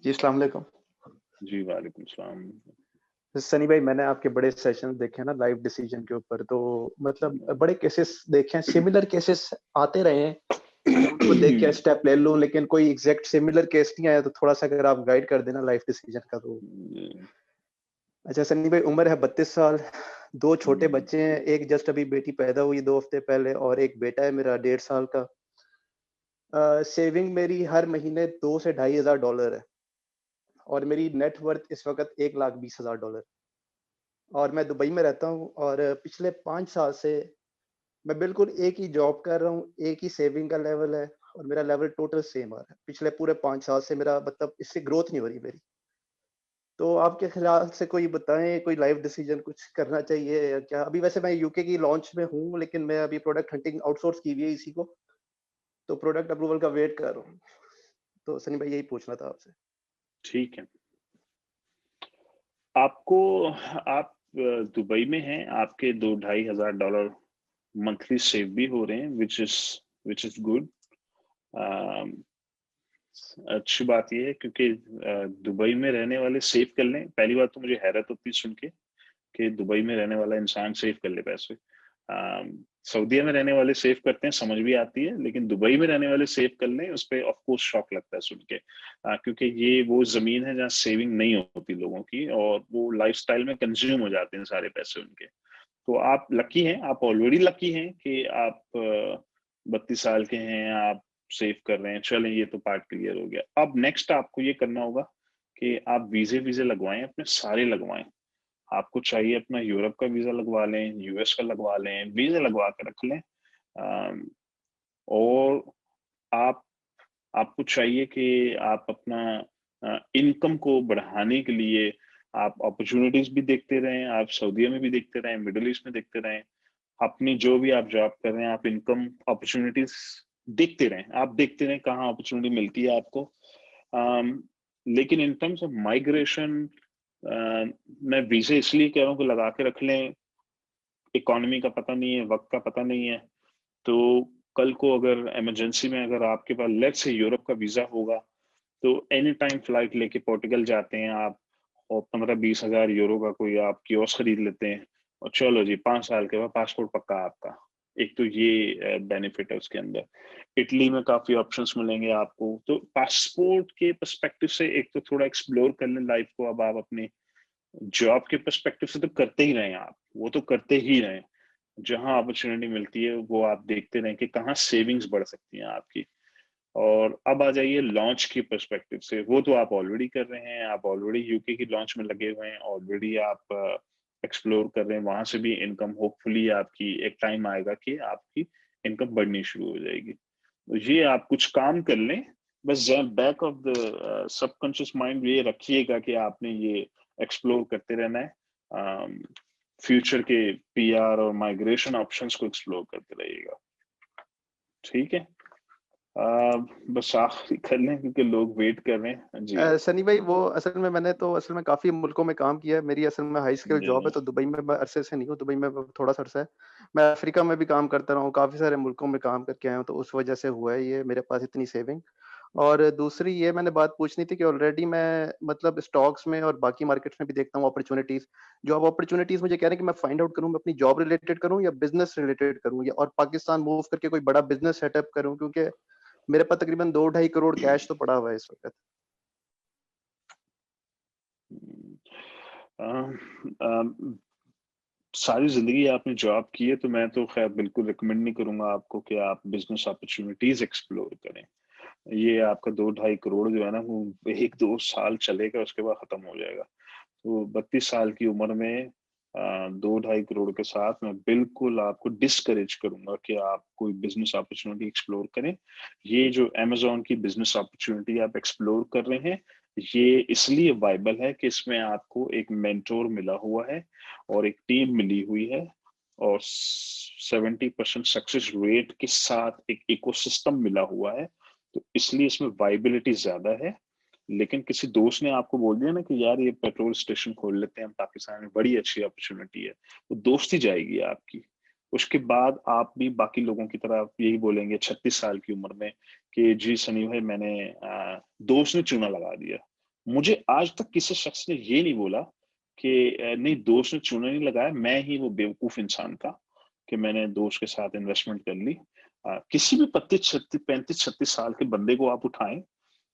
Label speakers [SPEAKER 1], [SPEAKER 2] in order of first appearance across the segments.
[SPEAKER 1] जी, अस्सलाम वालेकुम।
[SPEAKER 2] जी, वालेकुम सलाम।
[SPEAKER 1] सनी भाई, मैंने आपके बड़े सेशन देखे हैं ना लाइफ डिसीजन के ऊपर, तो मतलब बड़े केसेस देखे हैं, सिमिलर केसेस आते रहे हैं। मैं उनको देख के स्टेप ले लूं, लेकिन कोई एग्जैक्ट सिमिलर केस नहीं आया, तो थोड़ा सा अगर आप गाइड कर देना लाइफ डिसीजन का तो। अच्छा सनी भाई, उम्र है 32 साल, दो छोटे बच्चे हैं, एक जस्ट अभी बेटी पैदा हुई 2 हफ्ते पहले, और एक बेटा है मेरा 1.5 साल का। सेविंग मेरी हर महीने 2 से $2,500 है, और मेरी नेट वर्थ इस वक्त $1,20,000। और मैं दुबई में रहता हूँ, और पिछले 5 साल से मैं बिल्कुल एक ही जॉब कर रहा हूँ, एक ही सेविंग का लेवल है, और मेरा लेवल टोटल सेम आ रहा है। पिछले पूरे 5 साल से मेरा मतलब इससे ग्रोथ नहीं हो रही मेरी। तो आपके ख्याल से कोई बताएं, कोई लाइफ डिसीजन कुछ करना चाहिए या क्या? अभी वैसे मैं यूके की लॉन्च में हूँ, लेकिन मैं अभी प्रोडक्ट हंटिंग आउटसोर्स की हुई है इसी को, तो प्रोडक्ट अप्रूवल का वेट कर रहा हूँ। तो सनी भाई, यही पूछना था आपसे।
[SPEAKER 2] ठीक है। आपको आप दुबई में हैं, आपके 2-2,500 मंथली सेव भी हो रहे हैं, विच इज गुड। अच्छी बात यह है क्योंकि दुबई में रहने वाले सेव कर लें। पहली बात तो मुझे हैरत होती है सुन के कि दुबई में रहने वाला इंसान सेव कर ले पैसे। सऊदीया में रहने वाले सेव करते हैं, समझ भी आती है, लेकिन दुबई में रहने वाले सेव कर लें, उस पर ऑफ कोर्स शॉक लगता है सुन के। क्योंकि ये वो जमीन है जहाँ सेविंग नहीं होती लोगों की, और वो लाइफस्टाइल में कंज्यूम हो जाते हैं सारे पैसे उनके। तो आप लकी हैं, आप ऑलरेडी लकी हैं कि आप 32 साल के हैं, आप सेव कर रहे हैं। चलें, ये तो पार्ट क्लियर हो गया। अब नेक्स्ट आपको ये करना होगा कि आप वीजे वीजे लगवाएं, अपने सारे लगवाएं। आपको चाहिए अपना यूरोप का वीजा लगवा लें, यूएस का लगवा लें, वीजा लगवा के रख लें। अम, और आप आपको चाहिए कि आप अपना इनकम को बढ़ाने के लिए आप अपॉर्चुनिटीज भी देखते रहें, आप सऊदीया में भी देखते रहें, मिडिल ईस्ट में देखते रहें। अपनी जो भी आप जॉब कर रहे हैं, आप इनकम अपॉर्चुनिटीज देखते रहें, आप देखते रहें कहाँ अपॉर्चुनिटी मिलती है आपको। लेकिन इन टर्म्स ऑफ माइग्रेशन, मैं वीजे इसलिए कह रहा हूँ कि लगा के रख लें। इकोनॉमी का पता नहीं है, वक्त का पता नहीं है, तो कल को अगर इमरजेंसी में अगर आपके पास लेट से यूरोप का वीजा होगा, तो एनी टाइम फ्लाइट लेके पोर्टुगल जाते हैं आप, और 15-20 हज़ार यूरो का कोई आप कियोस्क खरीद लेते हैं, और चलो जी 5 साल के बाद पासपोर्ट पक्का आपका। एक तो ये बेनिफिट है उसके अंदर। इटली में काफी ऑप्शंस मिलेंगे आपको। तो पासपोर्ट के पर्सपेक्टिव से एक तो थोड़ा एक्सप्लोर कर लें लाइफ को। अब आप अपने जॉब के पर्सपेक्टिव से तो करते ही रहें, आप वो तो करते ही रहें। जहां अपॉर्चुनिटी मिलती है वो आप देखते रहें कि कहाँ सेविंग्स बढ़ सकती हैं आपकी। और अब आ जाइए लॉन्च की पर्सपेक्टिव से, वो तो आप ऑलरेडी कर रहे हैं, आप ऑलरेडी यूके की लॉन्च में लगे हुए हैं, ऑलरेडी आप एक्सप्लोर कर रहे हैं, वहां से भी इनकम होपफुली आपकी एक टाइम आएगा कि आपकी इनकम बढ़नी शुरू हो जाएगी। तो ये आप कुछ काम कर लें, बस back of the subconscious mind ये रखिएगा कि आपने ये एक्सप्लोर करते रहना है। फ्यूचर के पीआर और माइग्रेशन ऑप्शंस को एक्सप्लोर करते रहिएगा। ठीक है। बस आखिरी कर लें क्योंकि लोग वेट कर रहे हैं जी।
[SPEAKER 1] सनी भाई, वो असल में मैंने तो असल में काफ़ी मुल्कों में काम किया है। मेरी असल में हाई स्किल
[SPEAKER 2] जी
[SPEAKER 1] जॉब है, तो दुबई में मैं अरसे से नहीं हूँ, दुबई में थोड़ा सा अरसा है। मैं अफ्रीका में भी काम करता रहा हूँ, काफ़ी सारे मुल्कों में काम करके आया हूँ, तो उस वजह से हुआ है ये मेरे पास इतनी सेविंग। और दूसरी ये मैंने बात पूछनी थी कि ऑलरेडी मैं मतलब स्टॉक्स में और बाकी मार्केट्स में भी देखता हूँ अपॉर्चुनिटीज़। जॉब अपॉर्चुनिटीज़ मुझे कह रहे हैं कि मैं फाइंड आउट करूँ, मैं अपनी जॉब रिलेटेड करूँ या बिज़नेस रिलेटेड करूँ, या और पाकिस्तान मूव करके कोई बड़ा बिज़नेस सेटअप करूँ, क्योंकि मेरे पास तकरीबन 2 ढाई करोड़ कैश तो पड़ा हुआ है इस वक़्त।
[SPEAKER 2] अम, अम, सारी जिंदगी आपने जॉब की है, तो मैं तो खैर बिल्कुल रिकमेंड नहीं करूंगा आपको कि आप बिजनेस अपॉर्चुनिटीज एक्सप्लोर करें। ये आपका 2-2.5 करोड़ जो है ना, वो 1-2 साल चलेगा, उसके बाद खत्म हो जाएगा। तो 32 साल की उम्र में 2-2.5 करोड़ के साथ मैं बिल्कुल आपको डिस्करेज करूंगा कि आप कोई बिजनेस अपॉर्चुनिटी एक्सप्लोर करें। ये जो अमेजोन की बिजनेस अपॉर्चुनिटी आप एक्सप्लोर कर रहे हैं, ये इसलिए वाइबल है कि इसमें आपको एक मेंटोर मिला हुआ है और एक टीम मिली हुई है, और 70% सक्सेस रेट के साथ एक इकोसिस्टम मिला हुआ है। तो इसलिए इसमें वाइबिलिटी ज्यादा है। लेकिन किसी दोस्त ने आपको बोल दिया ना कि यार ये पेट्रोल स्टेशन खोल लेते हैं हम पाकिस्तान में, बड़ी अच्छी अपॉर्चुनिटी है, तो दोस्ती जाएगी आपकी। उसके बाद आप भी बाकी लोगों की तरह यही बोलेंगे 36 साल की उम्र में कि जी सनी भाई, मैंने दोस्त ने चूना लगा दिया। मुझे आज तक किसी शख्स ने ये नहीं बोला कि नहीं दोस्त ने चूना नहीं लगाया, मैं ही वो बेवकूफ़ इंसान था कि मैंने दोस्त के साथ इन्वेस्टमेंट कर ली। किसी भी 35-36 साल के बंदे को आप उठाएँ,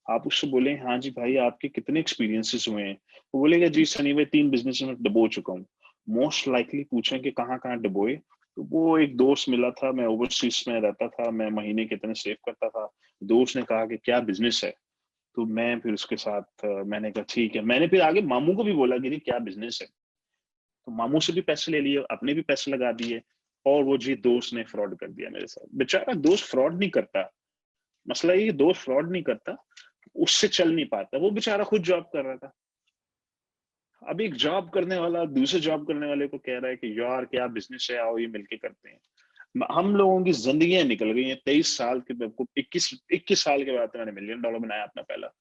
[SPEAKER 2] आप उससे बोले, हाँ जी भाई आपके कितने एक्सपीरियंसेस हुए हैं? वो बोलेगा जी सनी भाई 3 बिज़नेस में डुबो चुका हूँ। मोस्ट लाइकली पूछें कि कहाँ-कहाँ डुबोए? तो वो एक दोस्त मिला था, मैं ओवरसीज़ में रहता था, मैं महीने के इतने सेव करता था। दोस्त ने कहा कि क्या बिज़नेस है? तो मैं फिर उसके साथ मैंने कहा ठीक है। मैंने फिर आगे मामू को भी बोला कि जी क्या बिज़नेस है? तो मामू से भी पैसे ले लिए, अपने भी पैसे लगा दिए और वो जी दोस्त ने फ्रॉड कर दिया मेरे साथ। बेचारा दोस्त फ्रॉड नहीं करता, मसला ये है कि दोस्त फ्रॉड नहीं करता, उससे चल नहीं पाता, वो बेचारा खुद जॉब कर रहा था। अब एक जॉब करने वाला दूसरे जॉब करने वाले को कह रहा है कि यार क्या बिज़नेस है, आओ ये मिलके करते हैं। हम लोगों की ज़िंदगियाँ निकल गई हैं, 23 साल के बेवकूफ 21 साल के बाद तो मैंने मिलियन डॉलर बनाया अपना पहला।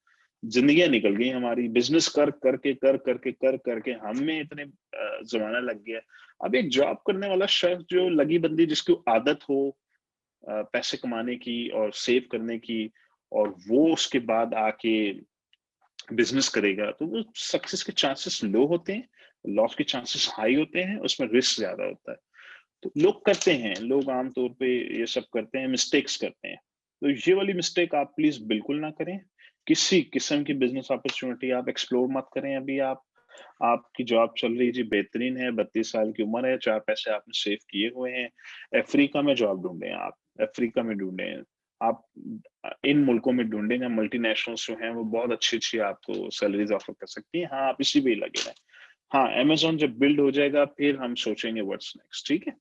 [SPEAKER 2] ज़िंदगियाँ निकल गई हमारी, बिज़नेस कर करके हमें इतने ज़माना लग गया। अब एक जॉब करने वाला शख्स जो लगी बंदी जिसको आदत हो पैसे कमाने की और सेव करने की और वो उसके बाद आके बिज़नेस करेगा, तो वो सक्सेस के चांसेस लो होते हैं, लॉस के चांसेस हाई होते हैं, उसमें रिस्क ज़्यादा होता है। तो लोग करते हैं, लोग आम तौर पे ये सब करते हैं, मिस्टेक्स करते हैं। तो ये वाली मिस्टेक आप प्लीज़ बिल्कुल ना करें। किसी किस्म की बिज़नेस अपॉर्च्युनिटी आप एक्सप्लोर मत करें अभी आप। आपकी जॉब चल रही जी बेहतरीन है, 32 साल की उम्र है, 4 पैसे आपने सेव किए हुए हैं। अफ्रीका में जॉब ढूँढें आप, अफ्रीका में ढूँढें। आप इन मुल्कों में ढूँढें जहाँ मल्टीनेशनल्स जो हैं वो बहुत अच्छी-अच्छी आपको सैलरीज़ ऑफ़र कर सकती हैं। हाँ, आप इसी पे ही लगे रहें। हाँ, अमेज़न जब बिल्ड हो जाएगा फिर हम सोचेंगे व्हाट्स नेक्स्ट, ठीक है?